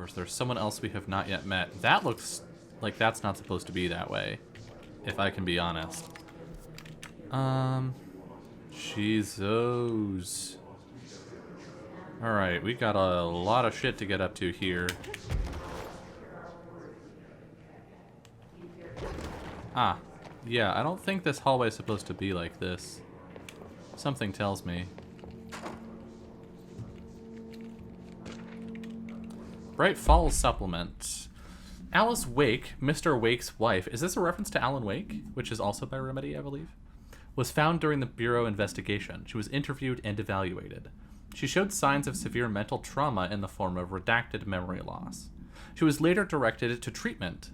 is there someone else we have not yet met? That looks like that's not supposed to be that way, if I can be honest. Jesus. Alright, we got a lot of shit to get up to here. Ah, yeah, I don't think this hallway is supposed to be like this. Something tells me. Bright Falls supplement. Alice Wake, Mr. Wake's wife, is this a reference to Alan Wake, which is also by Remedy, I believe, was found during the Bureau investigation. She was interviewed and evaluated. She showed signs of severe mental trauma in the form of redacted memory loss. She was later directed to treatment.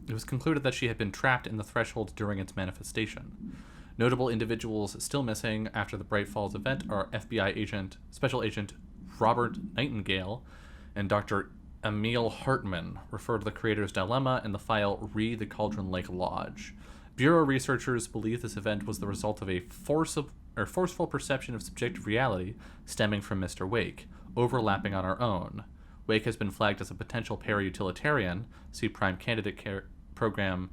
It was concluded that she had been trapped in the threshold during its manifestation. Notable individuals still missing after the Bright Falls event are FBI Special Agent Robert Nightingale and Dr. Emil Hartman, refer to the creator's dilemma in the file Re the Cauldron Lake Lodge. Bureau researchers believe this event was the result of a forceful perception of subjective reality stemming from Mr. Wake, overlapping on our own. Wake has been flagged as a potential para-utilitarian. See Prime Candidate Program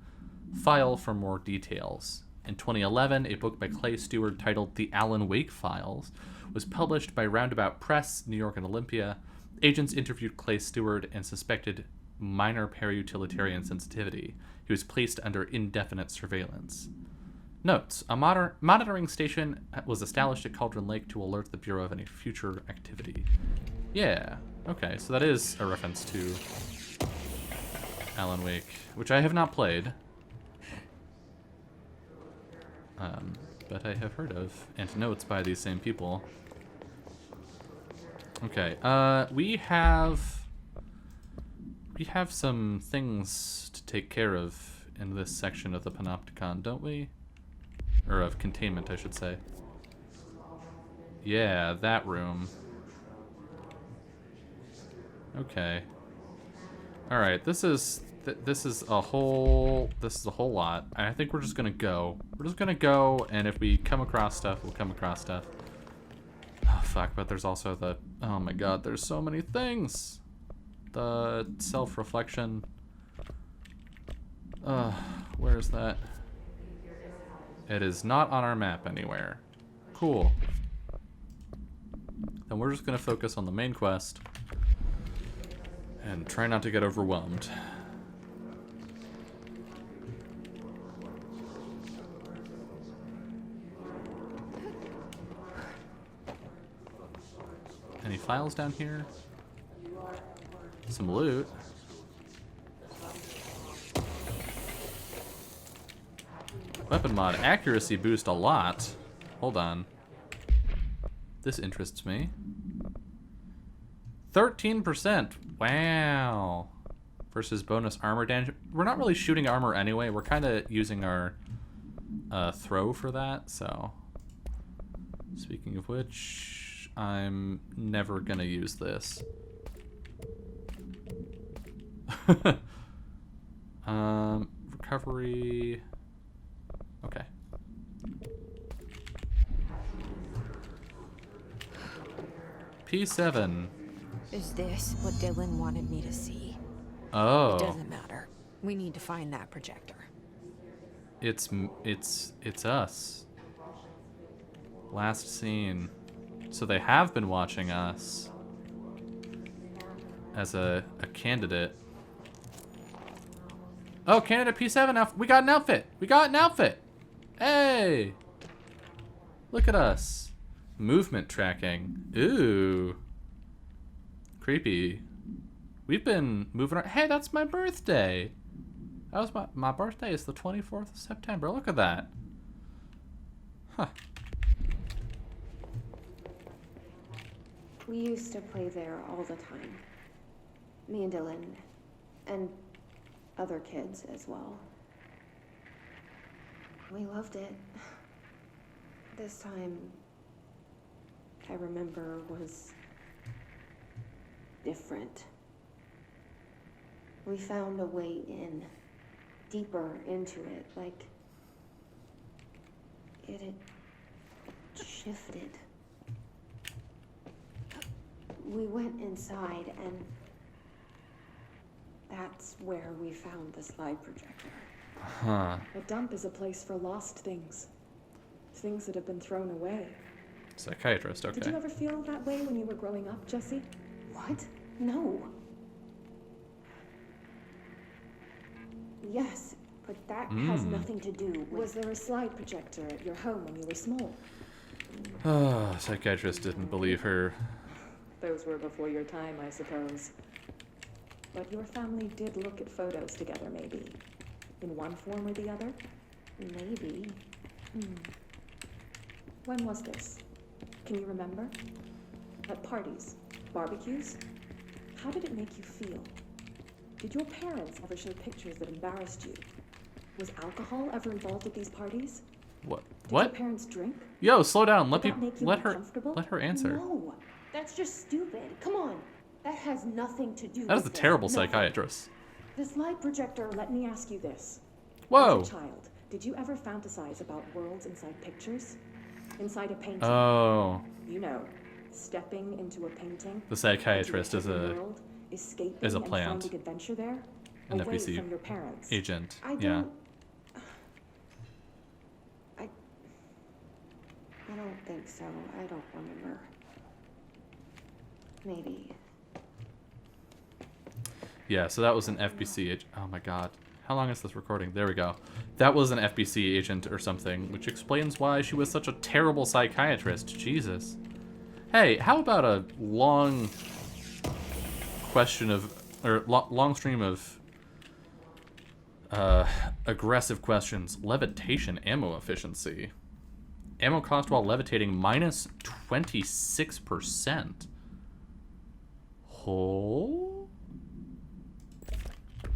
file for more details. In 2011, a book by Clay Stewart titled The Alan Wake Files was published by Roundabout Press, New York and Olympia. Agents interviewed Clay Stewart and suspected minor para-utilitarian sensitivity. He was placed under indefinite surveillance. Notes: a monitoring station was established at Cauldron Lake to alert the Bureau of any future activity. Yeah, okay, so that is a reference to Alan Wake, which I have not played. But I have heard of, and know it's by these same people. Okay, we have some things to take care of in this section of the Panopticon, don't we? Or of containment, I should say. Yeah, that room. Okay. All right, this is a whole lot. I think we're just gonna go. We're just gonna go, and if we come across stuff, we'll come across stuff. Oh fuck! But there's also the. Oh my god! There's so many things. The self-reflection. Where is that? It is not on our map anywhere. Cool. Then we're just gonna focus on the main quest and try not to get overwhelmed. Any files down here? Some loot. Weapon mod accuracy boost a lot. Hold on. This interests me. 13%. Wow. Versus bonus armor damage. We're not really shooting armor anyway. We're kind of using our throw for that. So, speaking of which, I'm never gonna use this. Recovery. Okay. P7. Is this what Dylan wanted me to see? Oh. It doesn't matter. We need to find that projector. It's us. Last seen. So they have been watching us as a candidate. Oh, candidate P7. We got an outfit. We got an outfit. Hey. Look at us. Movement tracking. Ooh. Creepy. We've been moving around. Hey, that's my birthday. That was my birthday is the 24th of September. Look at that. Huh. We used to play there all the time. Me and Dylan, and other kids as well. We loved it. This time, I remember, was different. We found a way in, deeper into it, like it had shifted. We went inside and That's where we found the slide projector. Huh. A dump is a place for lost things. Things that have been thrown away. Psychiatrist, okay. Did you ever feel that way when you were growing up, Jesse? What? No. Yes, but that has nothing to do with... Was there a slide projector at your home when you were small? Psychiatrist didn't believe her. Those were before your time, I suppose. But your family did look at photos together, maybe. In one form or the other? Maybe. When was this? Can you remember? At parties? Barbecues? How did it make you feel? Did your parents ever show pictures that embarrassed you? Was alcohol ever involved at these parties? What? Did What? your parents drink? Yo, slow down. Let Did that people. make you Let her. uncomfortable? Let her answer. No, that's just stupid. Come on. That has nothing to do That is with a this. terrible Nothing. psychiatrist. The slide projector, let me ask you this. Whoa. As a child, did you ever fantasize about worlds inside pictures? Inside a painting? Oh, You know, stepping into a painting. the psychiatrist into is a a different world, escaping is a and plant. finding adventure there, An away FBC from your parents. agent. I Yeah. don't think so. I don't remember. Maybe. Yeah, so that was an FBC agent. Oh my god. How long is this recording? There we go. That was an FBC agent or something, which explains why she was such a terrible psychiatrist. Jesus. Hey, how about a long question of, or long stream of aggressive questions. Levitation ammo efficiency. Ammo cost while levitating minus 26%. Oh?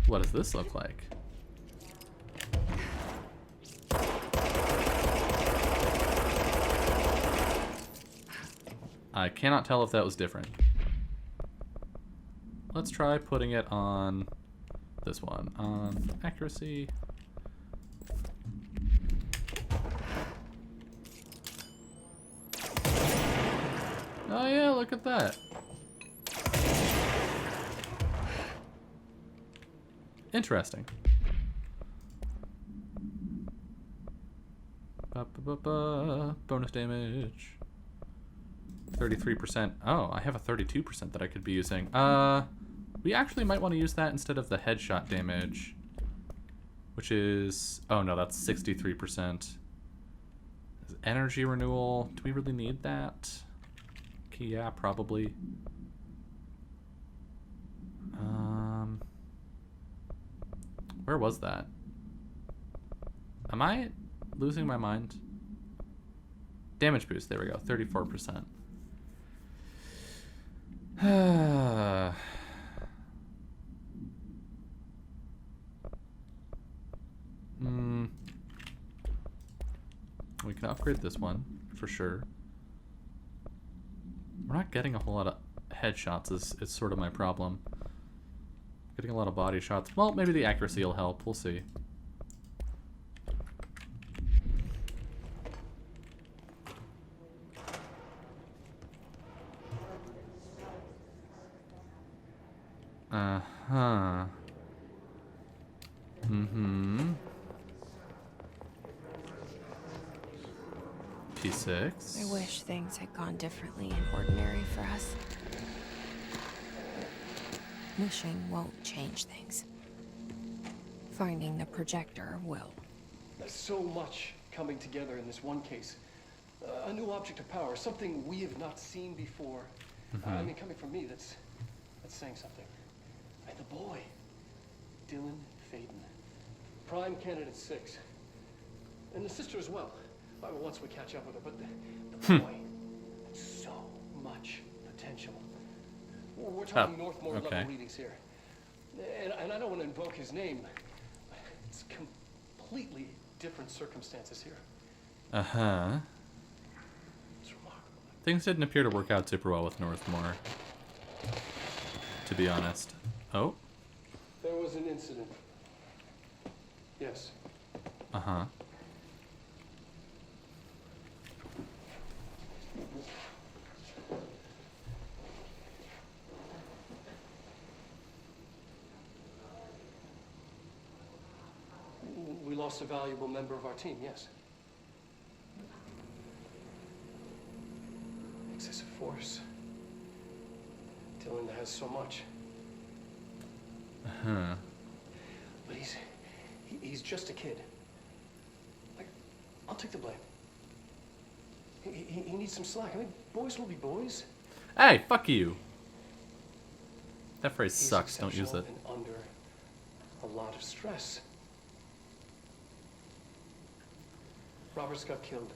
What does this look like? I cannot tell if that was different. Let's try putting it on this one. On accuracy. Oh yeah, look at that. Interesting. Bonus damage. 33%. Oh, I have a 32% that I could be using. We actually might want to use that instead of the headshot damage. Which is... Oh no, that's 63%. Energy renewal. Do we really need that? Okay, yeah, probably. Where was that? Am I losing my mind? Damage boost, there we go, 34%. We can upgrade this one, for sure. We're not getting a whole lot of headshots, is sort of my problem. Getting a lot of body shots. Well, maybe the accuracy will help. We'll see. Uh-huh. Mm-hmm. P6. I wish things had gone differently in Ordinary for us. Wishing won't change things. Finding the projector will. There's so much coming together in this one case. A new object of power, something we have not seen before. I mean, coming from me, that's saying something. And the boy, Dylan Faden, prime candidate 6, and the sister as well. Well, once we catch up with her, but the boy, so much potential. We're talking Northmore level readings here, and I don't want to invoke his name. It's completely different circumstances here. Uh-huh. It's remarkable. Things didn't appear to work out super well with Northmore, to be honest. Oh? There was an incident. Yes. Uh-huh. lost a valuable member of our team, yes. Excessive force. Dylan has so much. Huh. But he's just a kid. Like, I'll take the blame. He needs some slack. I mean, boys will be boys. Hey, fuck you. That phrase He's sucks. Don't use it. exceptional and under a lot of stress. Roberts got killed.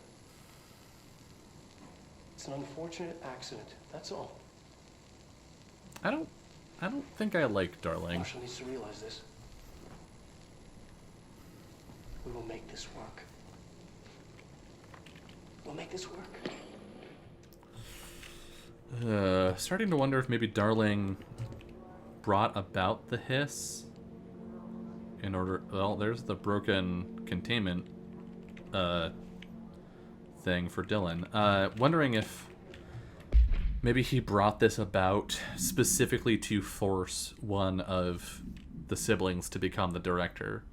It's an unfortunate accident. That's all. I don't think I like Darling. Marshall needs to realize this. We will make this work. We'll make this work. Starting to wonder if maybe Darling brought about the hiss in order. Well, there's the broken containment thing for Dylan. Wondering if maybe he brought this about specifically to force one of the siblings to become the director.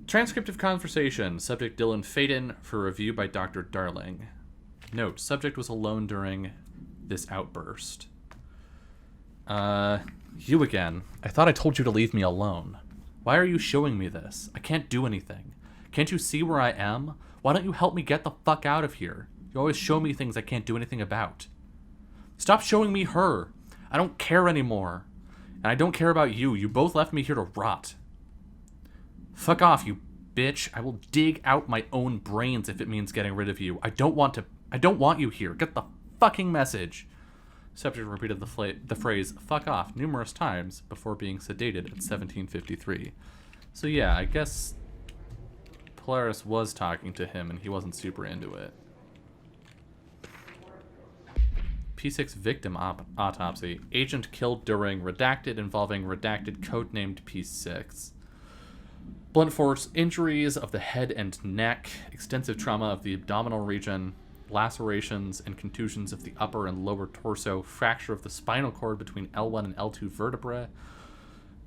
Transcript of conversation. Subject Dylan Faden for review by Dr. Darling. Note, subject was alone during this outburst. You again. I thought I told you to leave me alone. Why are you showing me this? I can't do anything. Can't you see where I am? Why don't you help me get the fuck out of here? You always show me things I can't do anything about. Stop showing me her. I don't care anymore. And I don't care about you. You both left me here to rot. Fuck off, you bitch. I will dig out my own brains if it means getting rid of you. I don't want you here. Get the fucking message. Subject repeated the phrase fuck off numerous times before being sedated at 1753. So yeah, I guess Polaris was talking to him and he wasn't super into it. P6 victim autopsy. Agent killed during redacted involving redacted codenamed P6. Blunt force injuries of the head and neck, extensive trauma of the abdominal region, lacerations and contusions of the upper and lower torso, fracture of the spinal cord between L1 and L2 vertebrae,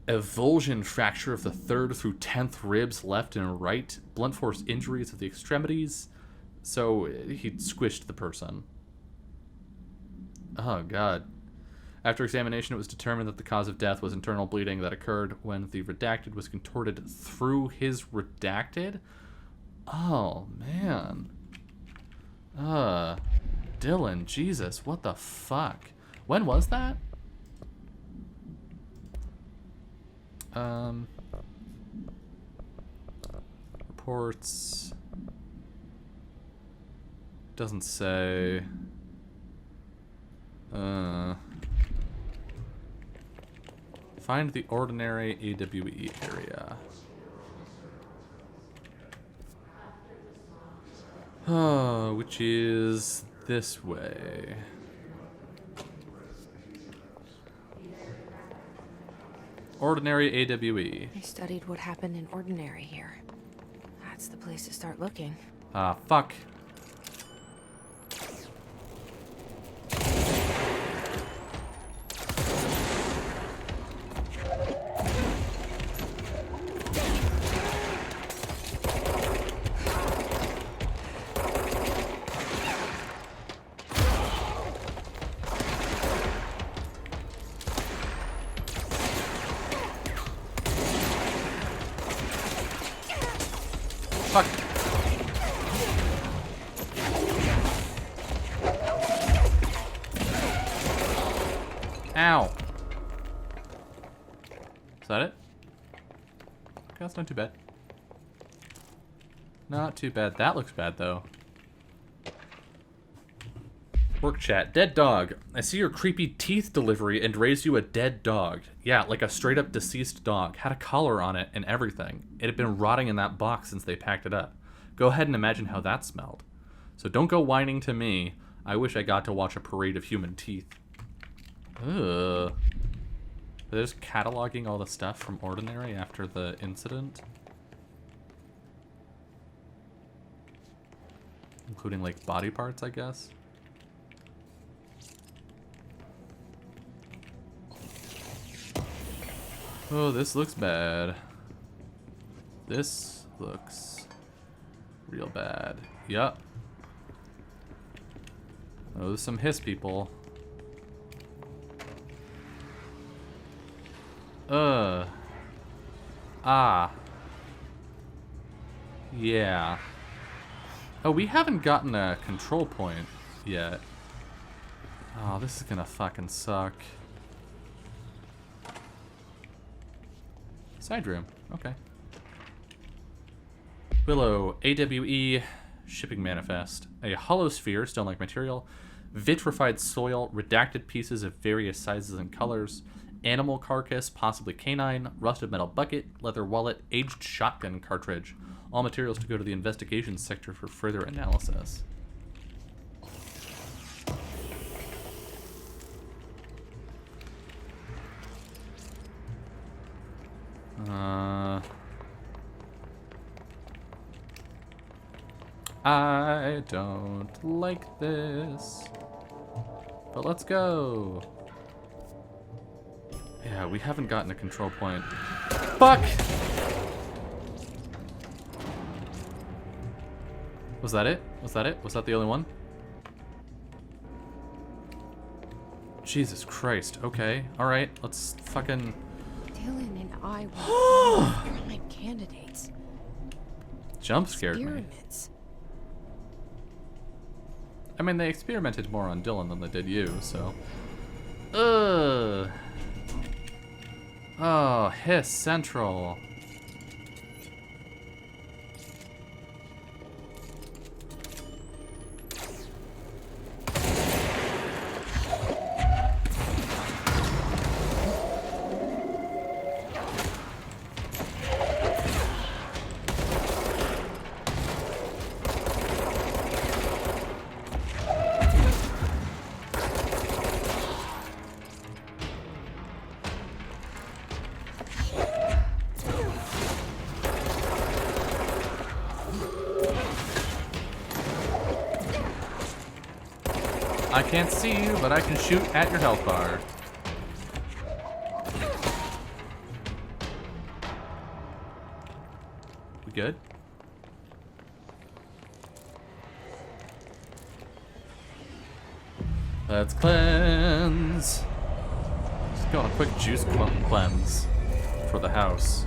avulsion fracture of the 3rd through 10th ribs left and right, blunt force injuries of the extremities. So he squished the person. Oh, God. After examination, it was determined that the cause of death was internal bleeding that occurred when the redacted was contorted through his redacted? Oh, man. Dylan, Jesus, what the fuck? When was that? Reports. Doesn't say. Find the ordinary AWE area. Oh, which is this way. Ordinary AWE. I studied what happened in Ordinary here. That's the place to start looking. Ah, fuck. Fuck. Ow. Is that it? Okay, that's not too bad. Not too bad. That looks bad, though. Work chat. Dead dog. I see your creepy teeth delivery and raised you a dead dog. Yeah, like a straight up deceased dog. Had a collar on it and everything. It had been rotting in that box since they packed it up. Go ahead and imagine how that smelled. So don't go whining to me. I wish I got to watch a parade of human teeth. Ugh. They're just cataloging all the stuff from Ordinary after the incident. Including like body parts, I guess. Oh, this looks bad. This looks real bad. Yup. Those some hiss people. Ah. Yeah. Oh, we haven't gotten a control point yet. Oh, this is gonna fucking suck. Side room. Okay. Willow, AWE, shipping manifest. A hollow sphere, stone-like material, vitrified soil, redacted pieces of various sizes and colors, animal carcass, possibly canine, rusted metal bucket, leather wallet, aged shotgun cartridge. All materials to go to the investigation sector for further analysis. I don't like this. But let's go. Yeah, we haven't gotten a control point. Fuck! Was that it? Was that it? Was that the only one? Jesus Christ. Okay. Alright. Let's fucking... Dylan and I were prime candidates. Jump scared me. Experiments. I mean, they experimented more on Dylan than they did you, so... Ugh. Oh, Hiss Central. I can't see you, but I can shoot at your health bar. We good? Let's cleanse. Just go on a quick juice cleanse for the house.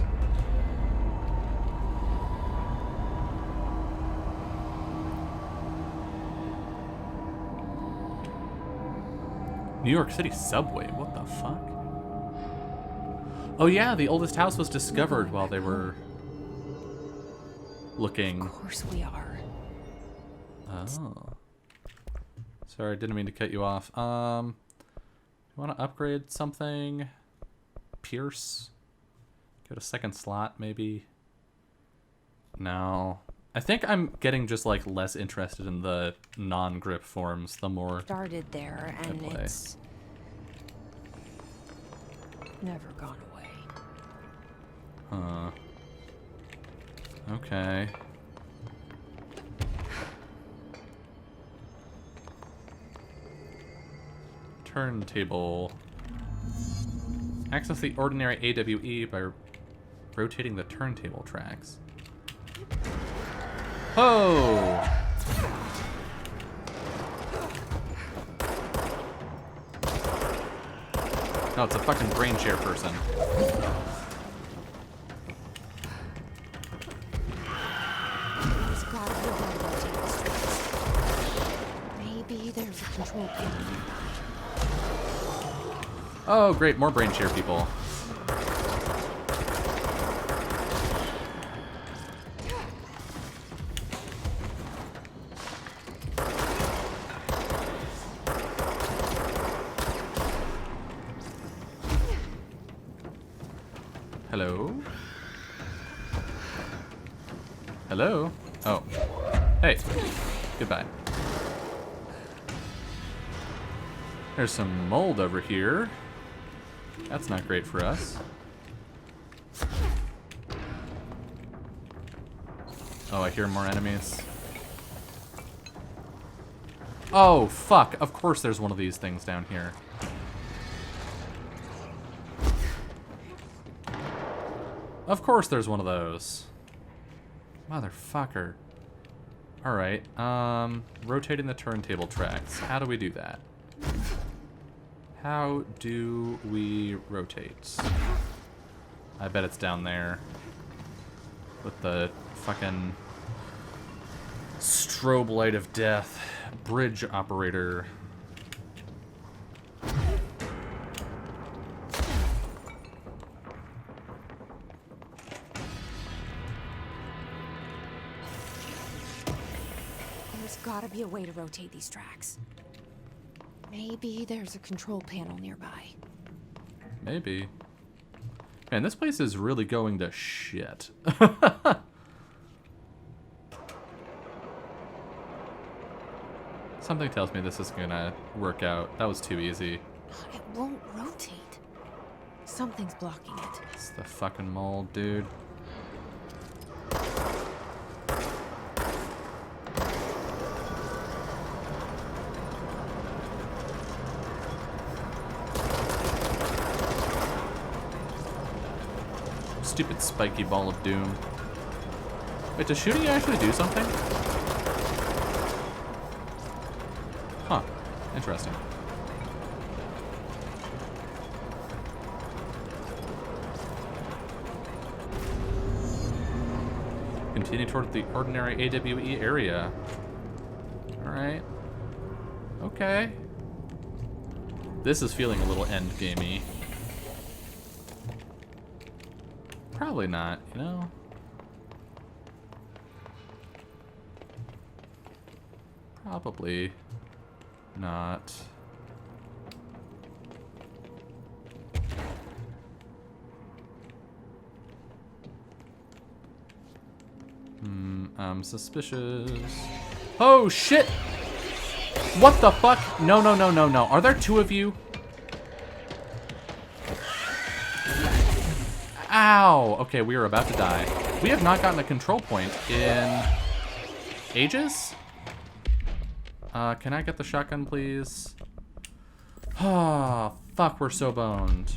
New York City subway, what the fuck? Oh yeah, the oldest house was discovered while they were looking. Of course we are. Oh. Sorry, didn't mean to cut you off. You want to upgrade something? Pierce? Go to second slot, maybe? No. I think I'm getting just like less interested in the non-grip forms the more Started there, and play. it's never gone away. Huh. Okay. Turntable. Access the ordinary AWE by rotating the turntable tracks. Oh! No, it's a fucking brain share person. It's gotta be one of those extras. Maybe there's a control panel nearby. Oh, great, more brain share people. Hello? Hello? Oh. Hey. Goodbye. There's some mold over here. That's not great for us. Oh, I hear more enemies. Oh, fuck. Of course there's one of these things down here. Of course there's one of those. Motherfucker. Alright, rotating the turntable tracks. How do we do that? How do we rotate? I bet it's down there. With the fucking strobe light of death. Bridge operator. There's gotta be a way to rotate these tracks. Maybe there's a control panel nearby. Maybe. Man, this place is really going to shit. Something tells me this is gonna work out. That was too easy. It won't rotate. Something's blocking it. It's the fucking mold, dude. Stupid spiky ball of doom. Wait, does shooting actually do something? Huh. Interesting. Continue toward the ordinary AWE area. Alright. Okay. This is feeling a little endgamey. Probably not, you know? Probably not. I'm suspicious. Oh, shit! What the fuck? No, no, no, no, no. Are there two of you? Ow! Okay, we are about to die. We have not gotten a control point in ages? Can I get the shotgun, please? Ah, fuck, we're so boned.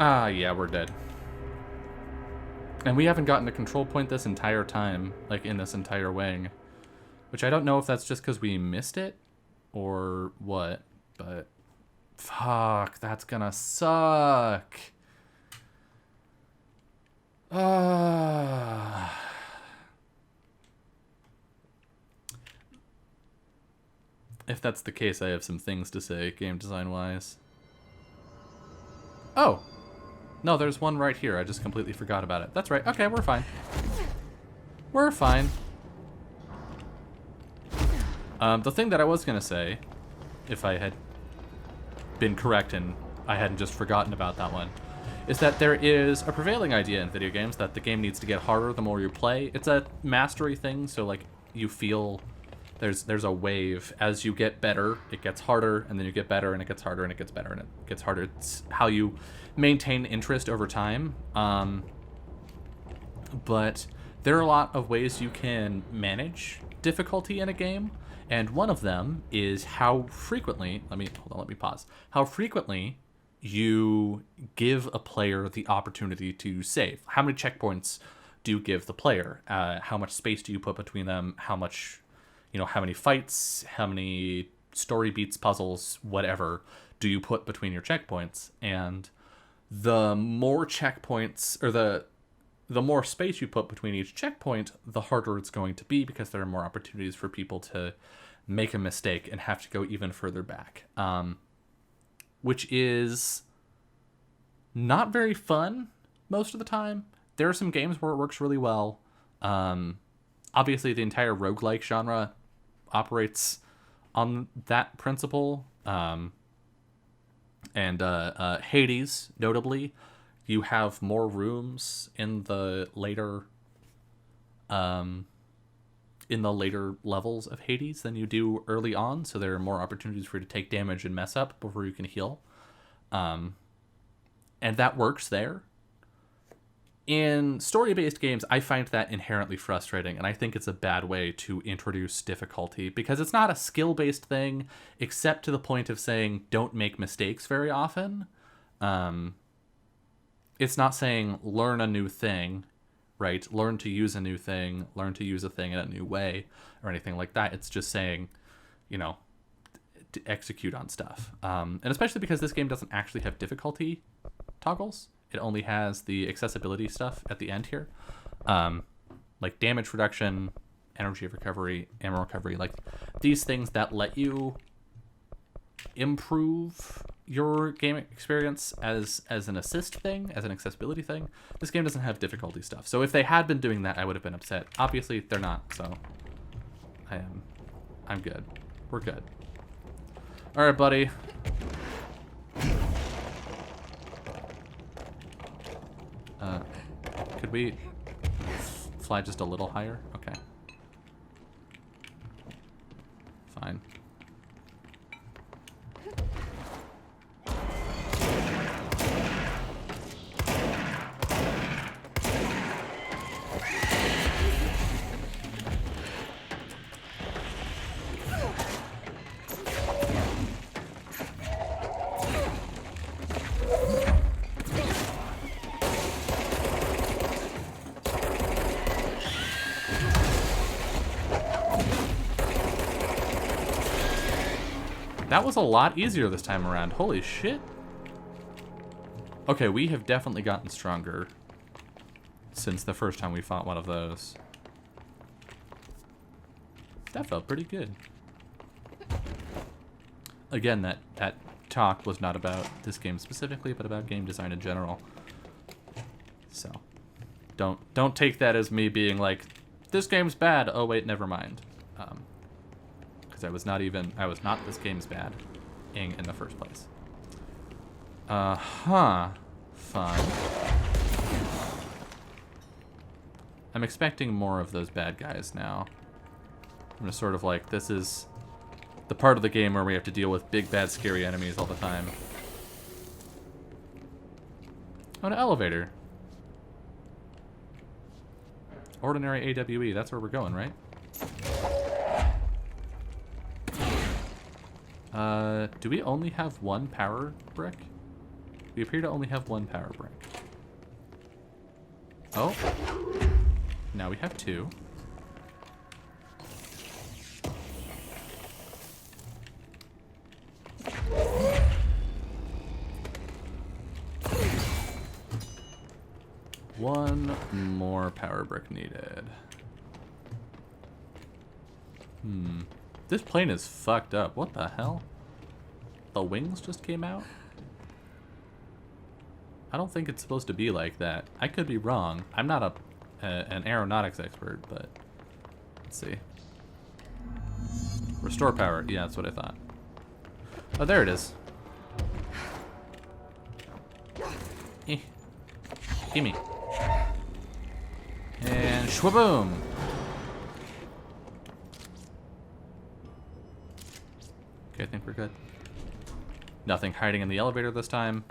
Ah, yeah, we're dead. And we haven't gotten a control point this entire time, like in this entire wing. Which I don't know if that's just because we missed it or what, but fuck, that's gonna suck. If that's the case, I have some things to say, game design-wise. Oh! No, there's one right here. I just completely forgot about it. That's right. Okay, we're fine. We're fine. The thing that I was going to say, if I had been correct and I hadn't just forgotten about that one, is that there is a prevailing idea in video games that the game needs to get harder the more you play. It's a mastery thing, so like you feel there's a wave. As you get better, it gets harder, and then you get better, and it gets harder, and it gets better, and it gets harder. It's how you maintain interest over time. But there are a lot of ways you can manage difficulty in a game, and one of them is how frequently, let me pause, how frequently you give a player the opportunity to save. How many checkpoints do you give the player? How much space do you put between them? How much, how many fights, how many story beats, puzzles, whatever, do you put between your checkpoints? And the more checkpoints, or the more space you put between each checkpoint, the harder it's going to be, because there are more opportunities for people to make a mistake and have to go even further back. Which is not very fun most of the time. There are some games where it works really well. Obviously, the entire roguelike genre operates on that principle. And Hades, notably, you have more rooms in the later levels of Hades than you do early on, so there are more opportunities for you to take damage and mess up before you can heal. And that works there. In story-based games, I find that inherently frustrating, and I think it's a bad way to introduce difficulty, because it's not a skill-based thing, except to the point of saying don't make mistakes very often. It's not saying learn a new thing, right? Learn to use a new thing, learn to use a thing in a new way, or anything like that. It's just saying, you know, to execute on stuff. And especially because this game doesn't actually have difficulty toggles. It only has the accessibility stuff at the end here. Like damage reduction, energy recovery, ammo recovery, like these things that let you improve your game experience as an assist thing, as an accessibility thing. This game doesn't have difficulty stuff. So if they had been doing that, I would have been upset. Obviously, they're not, so I'm good. We're good. All right, buddy. Could we fly just a little higher? Okay. Fine. That was a lot easier this time around. Holy shit. Okay, we have definitely gotten stronger since the first time we fought one of those. That felt pretty good. Again, that talk was not about this game specifically, but about game design in general. So, don't take that as me being like, this game's bad. Oh wait, never mind. I was not this game's bad in the first place. Fun. I'm expecting more of those bad guys now. I'm just sort of like, this is the part of the game where we have to deal with big, bad, scary enemies all the time. Oh, an elevator. Ordinary AWE, that's where we're going, right? Do we only have one power brick? We appear to only have one power brick. Oh. Now we have two. One more power brick needed. This plane is fucked up. What the hell? The wings just came out? I don't think it's supposed to be like that. I could be wrong. I'm not an aeronautics expert, but let's see. Restore power. Yeah, that's what I thought. Oh, there it is. Gimme. And shwaboom. Okay, I think we're good. Nothing hiding in the elevator this time.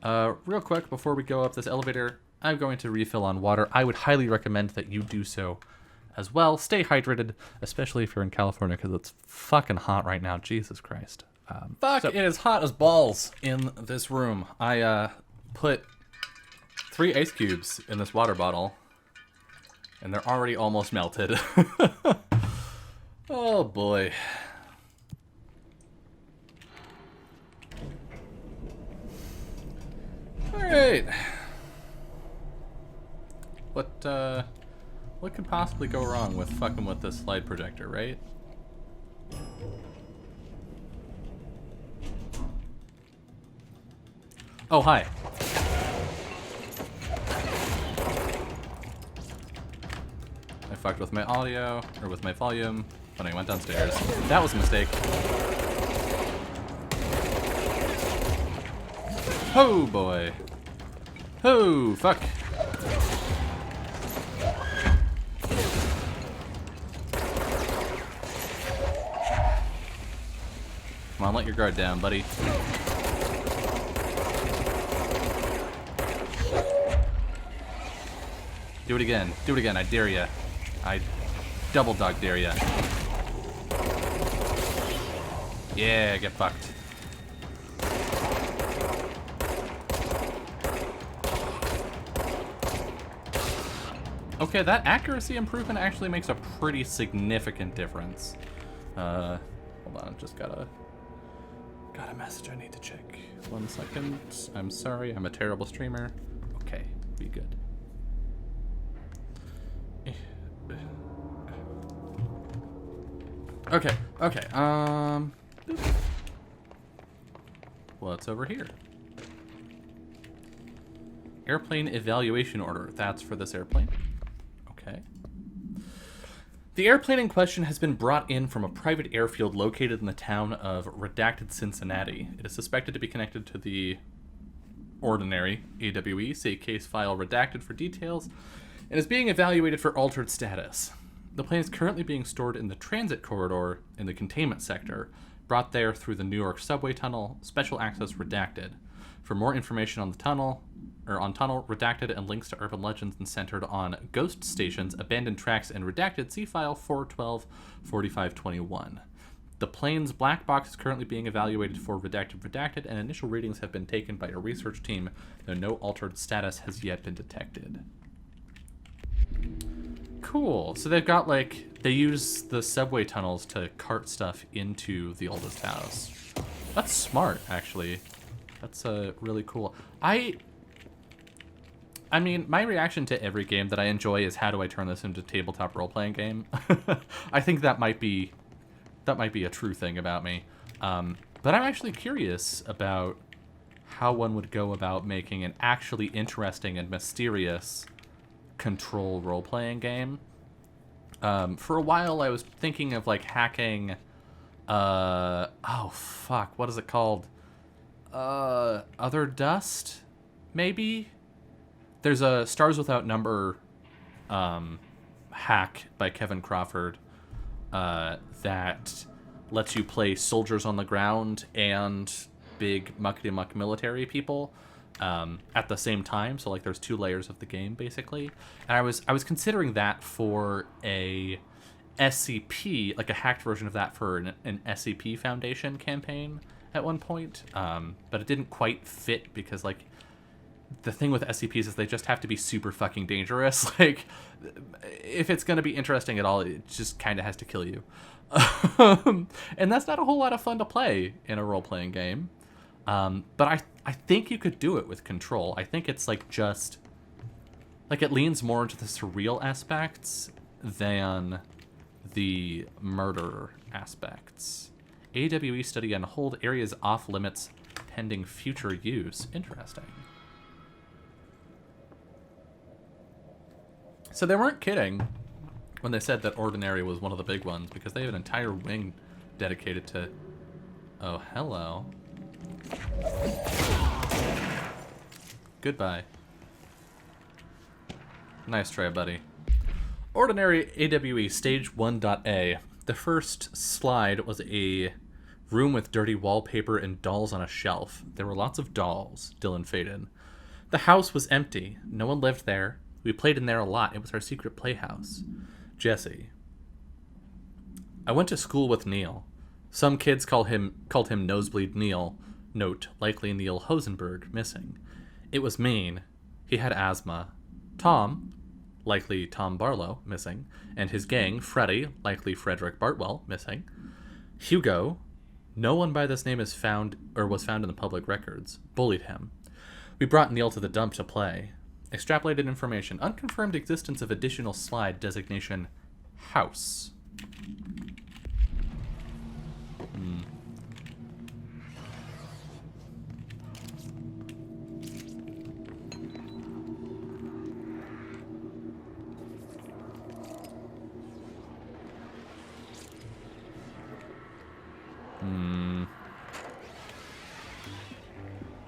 Real quick, before we go up this elevator, I'm going to refill on water. I would highly recommend that you do so as well. Stay hydrated, especially if you're in California, because it's fucking hot right now. Jesus Christ. Fuck, it is hot as balls in this room. I put 3 ice cubes in this water bottle, and they're already almost melted. Oh boy. Alright. What could possibly go wrong with fucking with this slide projector, right? Oh, hi. I fucked with my audio, or with my volume, when I went downstairs. That was a mistake. Oh boy. Oh, fuck. Come on, let your guard down, buddy. Do it again. Do it again. I dare ya. I double dog dare ya. Yeah, get fucked. Okay, that accuracy improvement actually makes a pretty significant difference. Hold on, just got a message I need to check. 1 second. I'm sorry, I'm a terrible streamer. Okay, be good. Okay, what's over here? Airplane evaluation order. That's for this airplane. Okay. The airplane in question has been brought in from a private airfield located in the town of Redacted, Cincinnati. It is suspected to be connected to the Ordinary AWE, see case file redacted for details, and is being evaluated for altered status. The plane is currently being stored in the transit corridor in the containment sector, brought there through the New York subway tunnel, special access redacted. For more information on the tunnel, redacted, and links to urban legends and centered on ghost stations, abandoned tracks, and redacted, see file 412-4521. The plane's black box is currently being evaluated for redacted, and initial readings have been taken by a research team, though no altered status has yet been detected. Cool. So they've got, like, they use the subway tunnels to cart stuff into the oldest house. That's smart, actually. That's really cool. I mean, my reaction to every game that I enjoy is how do I turn this into a tabletop role-playing game? I think that might be a true thing about me. But I'm actually curious about how one would go about making an actually interesting and mysterious Control role-playing game. For a while, I was thinking of, like, hacking... oh, fuck. What is it called? Other Dust? Maybe? There's a Stars Without Number hack by Kevin Crawford that lets you play soldiers on the ground and big muckety-muck military people at the same time. So, like, there's 2 layers of the game, basically. And I was considering that for a SCP, like a hacked version of that for an SCP Foundation campaign at one point. But it didn't quite fit because, like, the thing with SCPs is they just have to be super fucking dangerous. Like, if it's going to be interesting at all, it just kind of has to kill you. And that's not a whole lot of fun to play in a role-playing game. But I think you could do it with Control. I think it's, like, just... Like, it leans more into the surreal aspects than the murder aspects. AWE study and hold areas off limits pending future use. Interesting. So they weren't kidding when they said that Ordinary was one of the big ones, because they have an entire wing dedicated to... Oh, hello. Goodbye. Nice try, buddy. Ordinary AWE Stage 1.A. The first slide was a room with dirty wallpaper and dolls on a shelf. There were lots of dolls, Dylan faded. The house was empty. No one lived there. We played in there a lot. It was our secret playhouse. Jesse. I went to school with Neil. Some kids called him Nosebleed Neil. Note, likely Neil Hosenberg, missing. It was mean. He had asthma. Tom, likely Tom Barlow, missing. And his gang, Freddy, likely Frederick Bartwell, missing. Hugo, no one by this name is found or was found in the public records. Bullied him. We brought Neil to the dump to play. Extrapolated information. Unconfirmed existence of additional slide designation house.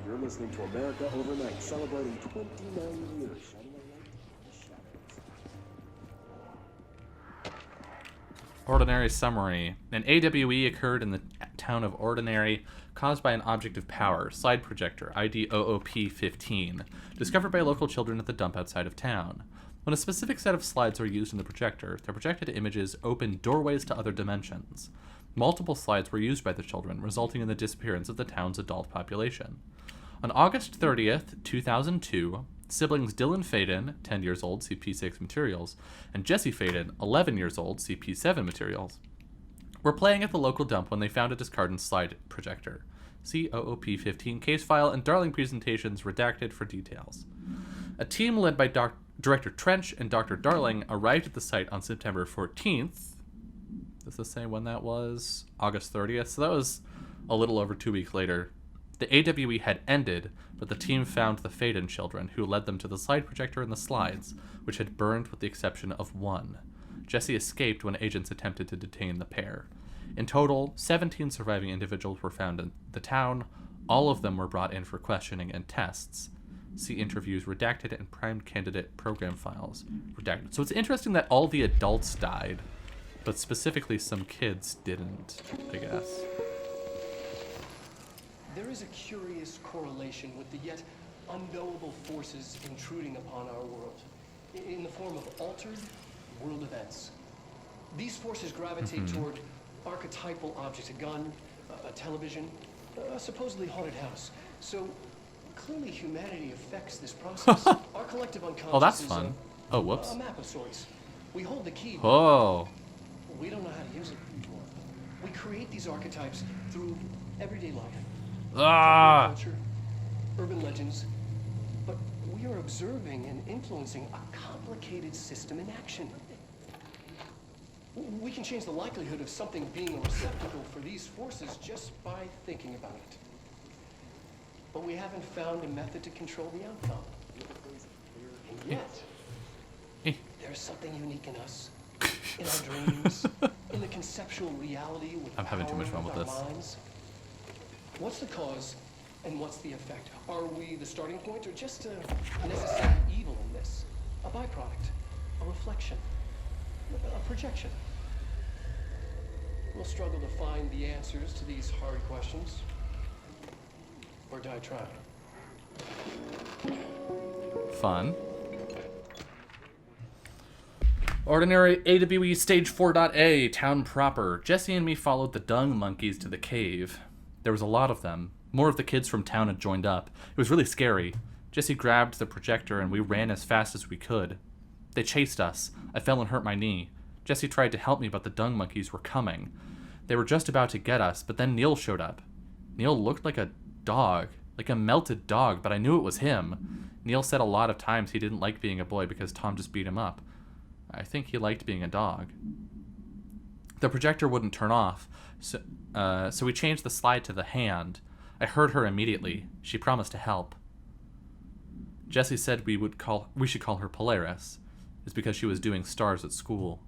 You're listening to America Overnight, celebrating 29 years. Shining a light in the shadows. Ordinary summary. An AWE occurred in the town of Ordinary, caused by an object of power, slide projector, ID OOP-15, discovered by local children at the dump outside of town. When a specific set of slides are used in the projector, the projected images open doorways to other dimensions. Multiple slides were used by the children, resulting in the disappearance of the town's adult population. On August 30th, 2002, siblings Dylan Faden, 10 years old, CP6 Materials, and Jesse Faden, 11 years old, CP7 Materials, were playing at the local dump when they found a discarded slide projector. See OOP-15 case file and Darling presentations redacted for details. A team led by Director Trench and Dr. Darling arrived at the site on September 14th. Does this say when that was? August 30th. So that was a little over 2 weeks later. The AWE had ended, but the team found the Faden children, who led them to the slide projector and the slides, which had burned with the exception of one. Jesse escaped when agents attempted to detain the pair. In total, 17 surviving individuals were found in the town. All of them were brought in for questioning and tests. See interviews redacted and prime candidate program files redacted. So it's interesting that all the adults died, but specifically some kids didn't, I guess. There is a curious correlation with the yet unknowable forces intruding upon our world, in the form of altered world events. These forces gravitate toward archetypal objects, a gun, a television, a supposedly haunted house. So clearly humanity affects this process. Our collective unconscious Oh, that's is fun. Oh, whoops. a map of sorts. We hold the key. Oh. We don't know how to use it. We create these archetypes through everyday life. Ah! Culture, urban legends, but we are observing and influencing a complicated system in action. We can change the likelihood of something being a receptacle for these forces just by thinking about it. But we haven't found a method to control the outcome. And yet, there's something unique in us, in our dreams, in the conceptual reality with I'm having too much fun power with our this. minds. What's the cause and what's the effect? Are we the starting point or just a necessary evil in this? A byproduct, a reflection, a projection? We'll struggle to find the answers to these hard questions. Or die trying. Fun. Ordinary AWE Stage 4.A, Town Proper. Jesse and me followed the dung monkeys to the cave. There was a lot of them. More of the kids from town had joined up. It was really scary. Jesse grabbed the projector and we ran as fast as we could. They chased us. I fell and hurt my knee. Jesse tried to help me, but the dung monkeys were coming. They were just about to get us, but then Neil showed up. Neil looked like a dog, like a melted dog, but I knew it was him. Neil said a lot of times he didn't like being a boy because Tom just beat him up. I think he liked being a dog. The projector wouldn't turn off, so we changed the slide to the hand. I heard her immediately. She promised to help. Jesse said we should call her Polaris. It's because she was doing stars at school.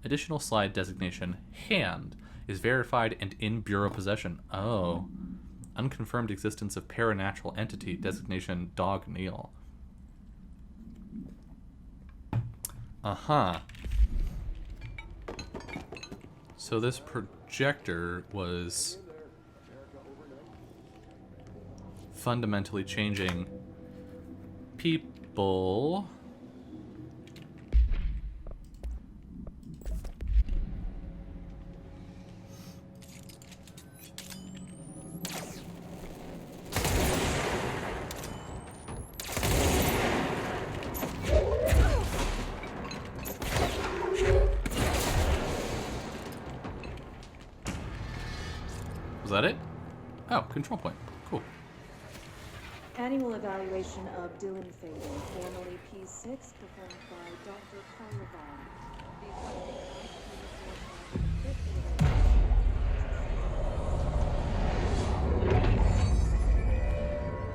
Additional slide designation, hand, is verified and in Bureau possession. Oh. Unconfirmed existence of paranatural entity, designation Dog Neil. Uh-huh. So this projector was fundamentally changing people. Was that it? Oh, control point. Cool. Annual evaluation of Dylan Faden, formerly P6, performed by Dr. Carl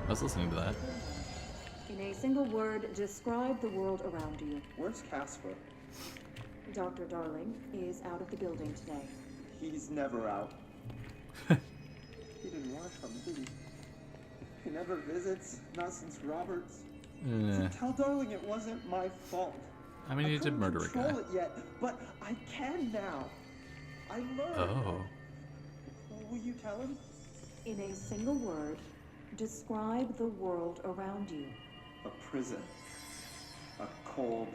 I was listening to that. In a single word, describe the world around you. Where's Casper? Dr. Darling is out of the building today. He's never out. He didn't want to come, did he? He never visits, not since Roberts. So tell Darling it wasn't my fault. I mean, he did murder a guy. I couldn't control it yet, but I can now. I learned. Oh. Well, will you tell him? In a single word, describe the world around you. A prison. A cold,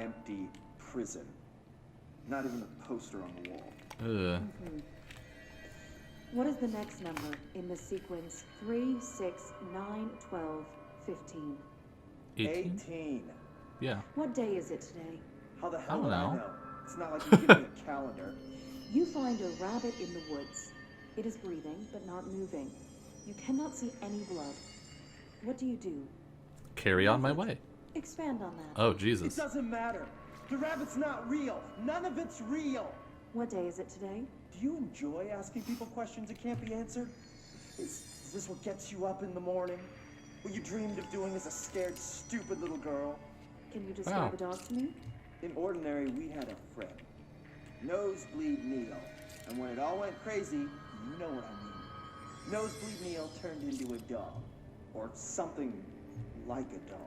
empty prison. Not even a poster on the wall. Ugh. What is the next number in the sequence 3, 6, 9, 12, 15? 18? 18. Yeah. What day is it today? How the I hell don't would I know. know? It's not like you give me a calendar. You find a rabbit in the woods. It is breathing, but not moving. You cannot see any blood. What do? Carry on my way. Expand on that. Oh, It Jesus. doesn't matter. The rabbit's not real. None of it's real. What day is it today? Do you enjoy asking people questions that can't be answered? Is this what gets you up in the morning? What you dreamed of doing as a scared, stupid little girl? Can you describe Wow. a dog to me? In Ordinary, we had a friend. Nosebleed Neil. And when it all went crazy, you know what I mean. Nosebleed Neil turned into a dog. Or something like a dog.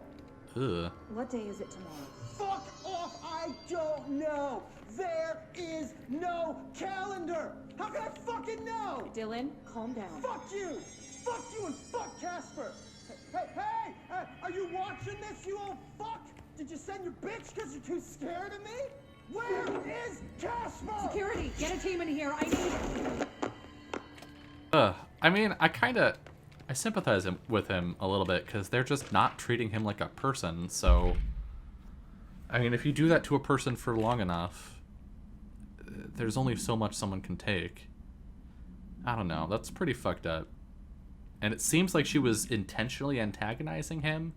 Ugh. What day is it tomorrow? Fuck off! I don't know! There is no calendar! How can I fucking know? Dylan, calm down. Fuck you! Fuck you and fuck Casper! Hey! Are you watching this, you old fuck? Did you send your bitch because you're too scared of me? Where is Casper? Security, get a team in here. I need... I mean, I sympathize with him a little bit because they're just not treating him like a person. So, I mean, if you do that to a person for long enough, there's only so much someone can take. I don't know. That's pretty fucked up. And it seems like she was intentionally antagonizing him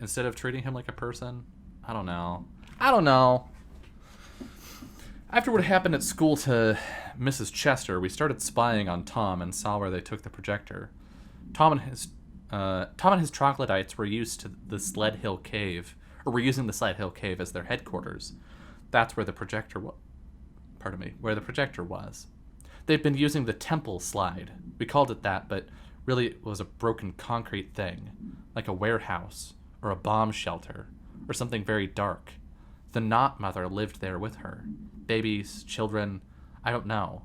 instead of treating him like a person. I don't know. After what happened at school to Mrs. Chester, we started spying on Tom and saw where they took the projector. Tom and his troglodytes were used to the Sled Hill Cave, or were using the Sled Hill Cave as their headquarters. That's where the projector where the projector was. They'd been using the temple slide. We called it that, but really it was a broken concrete thing, like a warehouse or a bomb shelter or something very dark. The Knot Mother lived there with her. Babies, children, I don't know.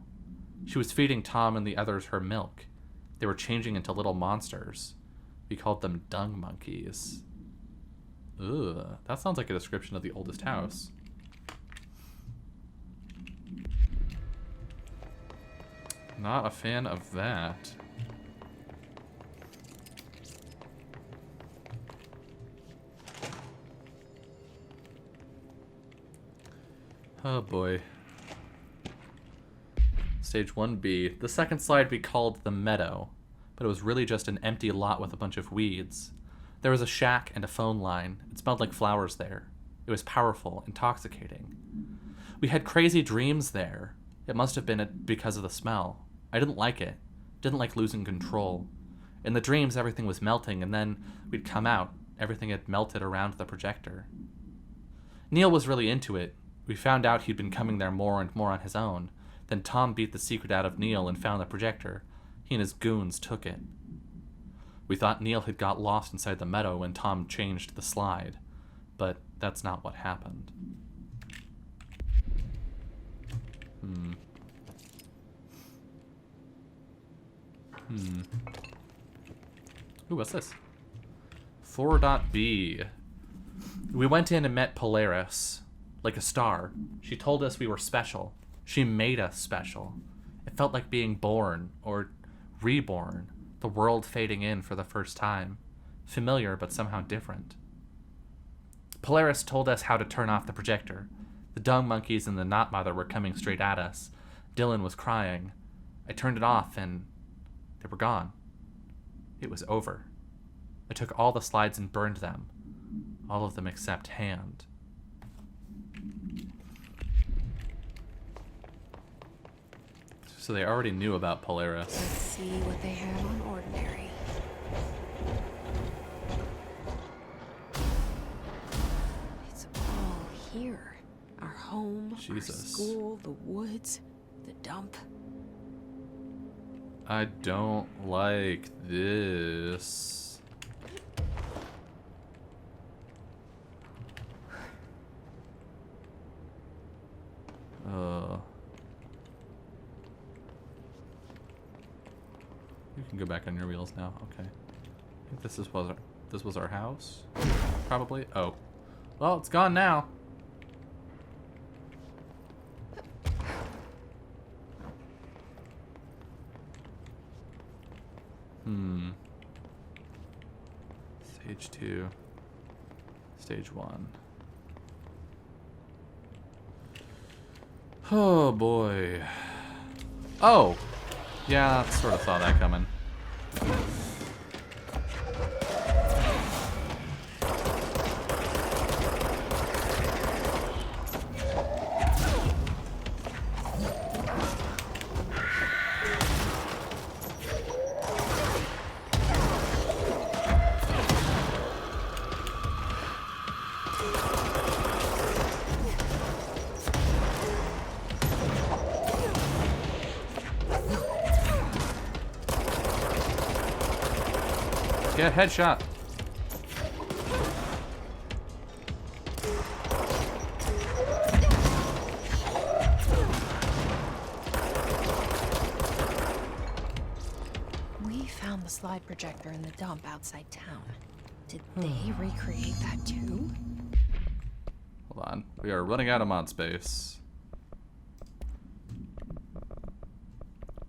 She was feeding Tom and the others her milk. They were changing into little monsters. We called them dung monkeys. Ugh, that sounds like a description of the oldest house. Not a fan of that. Oh boy. Stage 1B. The second slide we called the Meadow, but it was really just an empty lot with a bunch of weeds. There was a shack and a phone line. It smelled like flowers there. It was powerful, intoxicating. We had crazy dreams there. It must have been because of the smell. I didn't like it. Didn't like losing control. In the dreams, everything was melting, and then we'd come out. Everything had melted around the projector. Neil was really into it. We found out he'd been coming there more and more on his own. Then Tom beat the secret out of Neil and found the projector. He and his goons took it. We thought Neil had got lost inside the meadow when Tom changed the slide. But that's not what happened. Ooh, what's this? 4.B. We went in and met Polaris. Like a star. She told us we were special. She made us special. It felt like being born, or reborn. The world fading in for the first time. Familiar, but somehow different. Polaris told us how to turn off the projector. The dung monkeys and the Knot Mother were coming straight at us. Dylan was crying. I turned it off and they were gone. It was over. I took all the slides and burned them. All of them except Hand. So they already knew about Polaris. Let's see what they have on Ordinary. It's all here. Our home, Jesus. our school, the woods, the dump. I don't like this. You can go back on your wheels now. Okay. I think this was our house. Probably. Oh. Well, it's gone now. Stage 2. Stage 1. Oh boy. Oh! Yeah, sort of saw that coming. Get headshot. We found the slide projector in the dump outside town. Did they recreate that too? Hold on. We are running out of mod space.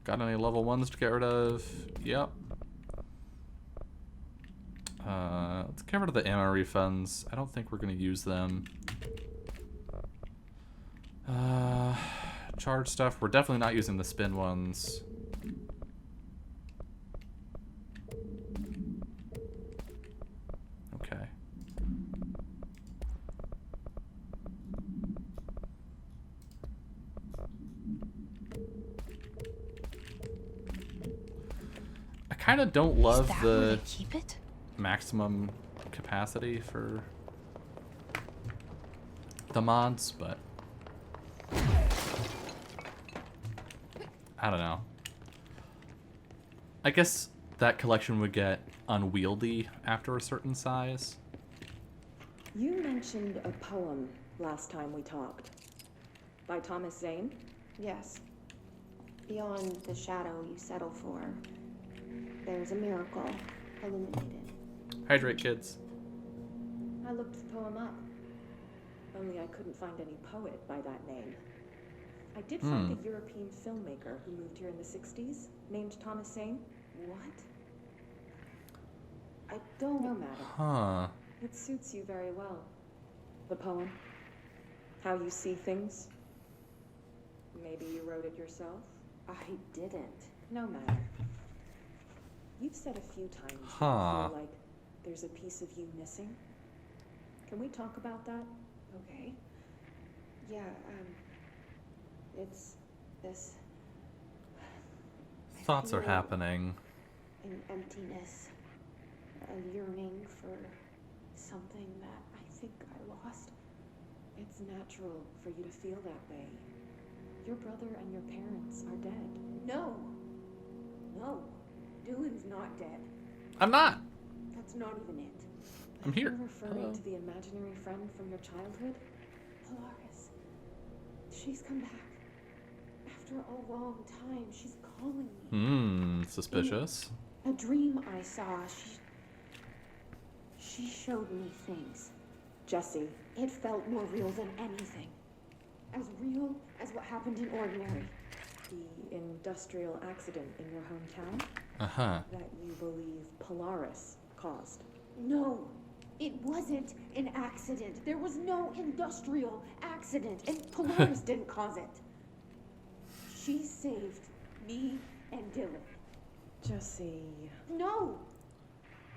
Got any level 1s to get rid of? Yep. Let's get rid of the ammo refunds. I don't think we're going to use them. Charge stuff. We're definitely not using the spin ones. Okay. I kind of don't love Is that where the they keep it? maximum capacity for the mods, but I don't know. I guess that collection would get unwieldy after a certain size. You mentioned a poem last time we talked. By Thomas Zane? Yes. Beyond the shadow you settle for, there's a miracle illuminated. Hydrate, kids. I looked the poem up. Only I couldn't find any poet by that name. I did find a European filmmaker who moved here in the 60s, named Thomas Zane. What? I don't know, madam. Huh. It suits you very well. The poem. How you see things. Maybe you wrote it yourself? I didn't. No matter. You've said a few times that you feel like there's a piece of you missing. Can we talk about that? Okay. Yeah, it's this. Thoughts are feel happening. An emptiness, a yearning for something that I think I lost. It's natural for you to feel that way. Your brother and your parents are dead. No! No. Dylan's not dead. I'm not. That's not even it. I'm here. You're referring Hello. to the imaginary friend from your childhood? Polaris. She's come back. After a long time, she's calling me. Suspicious. A dream I saw, she showed me things. Jesse, It felt more real than anything. As real as what happened in Ordinary. the industrial accident in your hometown Uh-huh. that you believe Polaris caused. No, it wasn't an accident. There was no industrial accident, and Polaris didn't cause it. She saved me and Dylan. Jesse, No!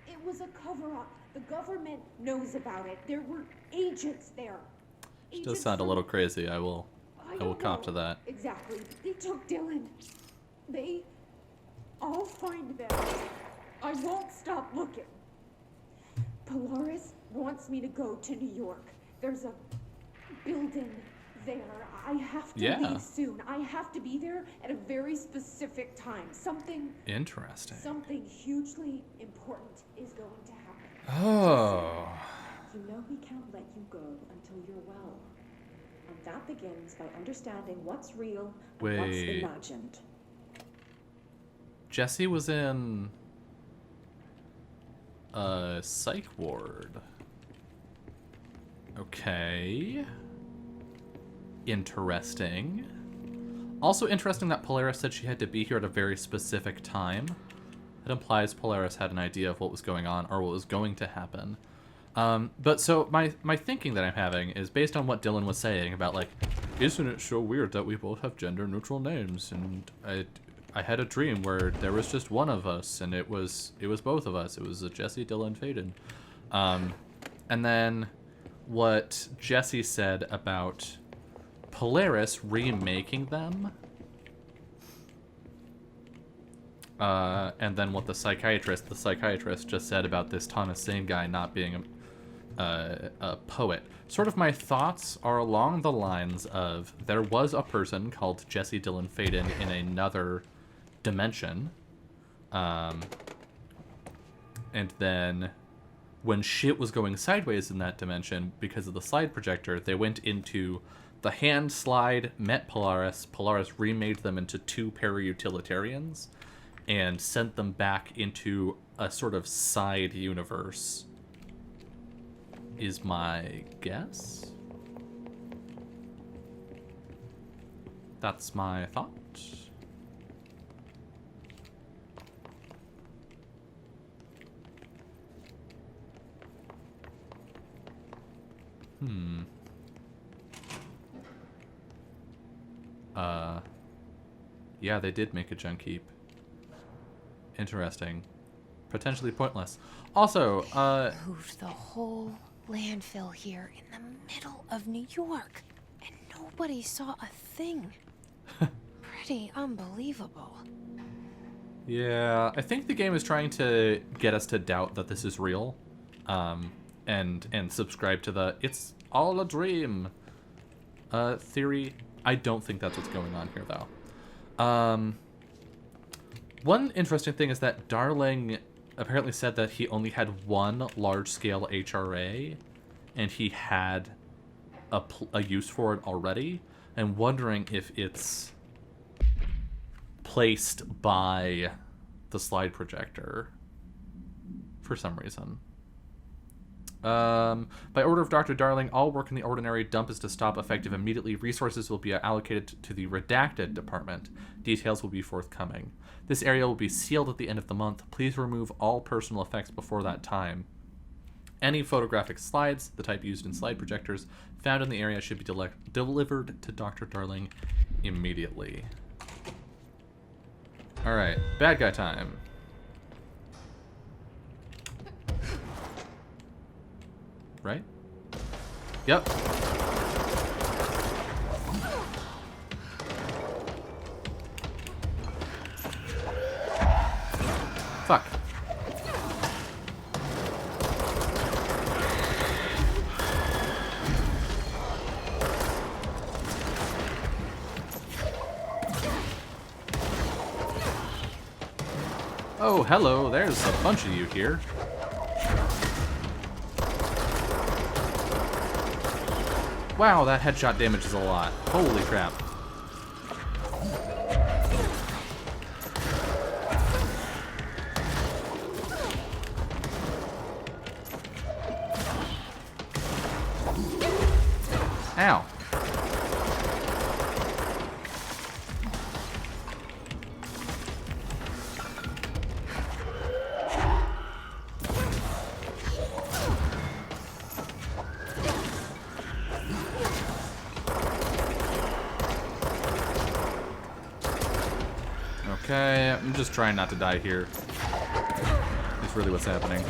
It was a cover-up. The government knows about it. There were agents there. It does sound a little crazy. I will don't cop know to that. Exactly. They took Dylan. I'll find them. I won't stop looking. Polaris wants me to go to New York. There's a building there. I have to leave soon. I have to be there at a very specific time. Something hugely important is going to happen. Oh. you know we can't let you go until you're well. And that begins by understanding what's real and what's Wait. imagined. Jesse was in a psych ward. Okay. Interesting. Also interesting that Polaris said she had to be here at a very specific time. It implies Polaris had an idea of what was going on or what was going to happen. But so my thinking that I'm having is based on what Dylan was saying about, like, isn't it so weird that we both have gender neutral names? And I had a dream where there was just one of us, and it was both of us. It was Jesse, Dylan, Faden. And then what Jesse said about Polaris remaking them. And then what the psychiatrist just said about this Thomas Zane guy not being a poet. Sort of my thoughts are along the lines of there was a person called Jesse Dylan Faden in another dimension. And then when shit was going sideways in that dimension because of the slide projector, they went into the hand slide, met Polaris. Polaris remade them into two para-utilitarians and sent them back into a sort of side universe, is my guess. That's my thought. Yeah, they did make a junk heap. Interesting. Potentially pointless. Also, Moved the whole landfill here in the middle of New York, and nobody saw a thing. Pretty unbelievable. yeah, I think the game is trying to get us to doubt that this is real, and subscribe to the "it's all a dream" theory. I don't think that's what's going on here, though. One interesting thing is that Darling apparently said that he only had one large-scale HRA, and he had a use for it already. I'm wondering if it's placed by the slide projector for some reason. By order of Dr. Darling, all work in the ordinary dump is to stop effective immediately. Resources will be allocated to the redacted department. Details will be forthcoming. This area will be sealed at the end of the month. Please remove all personal effects before that time. Any photographic slides, the type used in slide projectors, found in the area should be delivered to Dr. Darling immediately. Alright, bad guy time. Right? Yep. Fuck. Oh, hello, there's a bunch of you here. Wow, that headshot damages a lot. Holy crap. Ow. Okay, I'm just trying not to die here. That's really what's happening.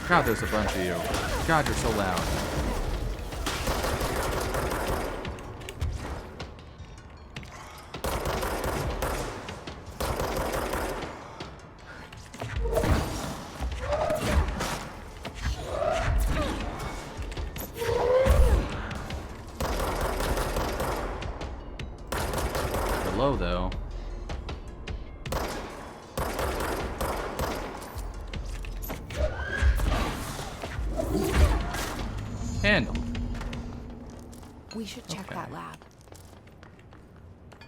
God, there's a bunch of you. God, you're so loud. Low though. Handle. We should check Okay. that lab.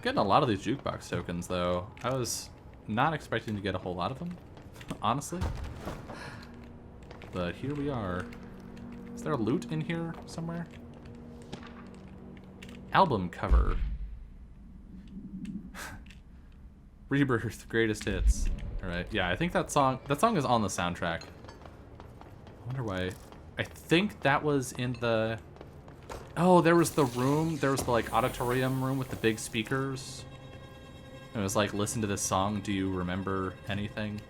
Getting a lot of these jukebox tokens, though. I was not expecting to get a whole lot of them, honestly. But here we are. Is there loot in here somewhere? Album cover. Rebirth, greatest hits. Alright, yeah, I think that song is on the soundtrack. I wonder why. I think that was in the... Oh, there was the room. There was the, like, auditorium room with the big speakers. It was like, listen to this song. Do you remember anything?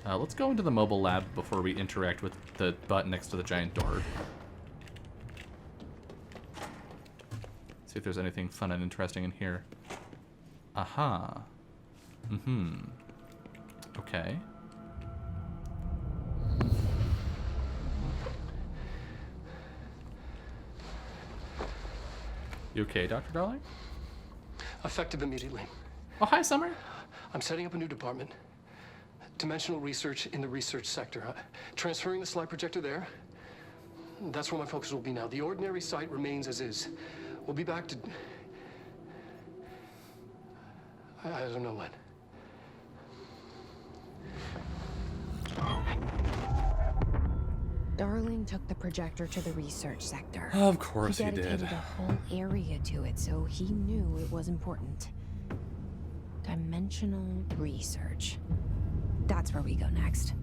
Let's go into the mobile lab before we interact with the button next to the giant door. See if there's anything fun and interesting in here. Aha. Mm-hmm. Okay. You okay, Dr. Darling? Effective immediately. Oh, hi, Summer. I'm setting up a new department. Dimensional research in the research sector. Transferring the slide projector there. That's where my focus will be now. The ordinary site remains as is. We'll be back to... I don't know when. Darling took the projector to the research sector. Of course he dedicated did. a whole area to it, so he knew it was important. Dimensional research. That's where we go next.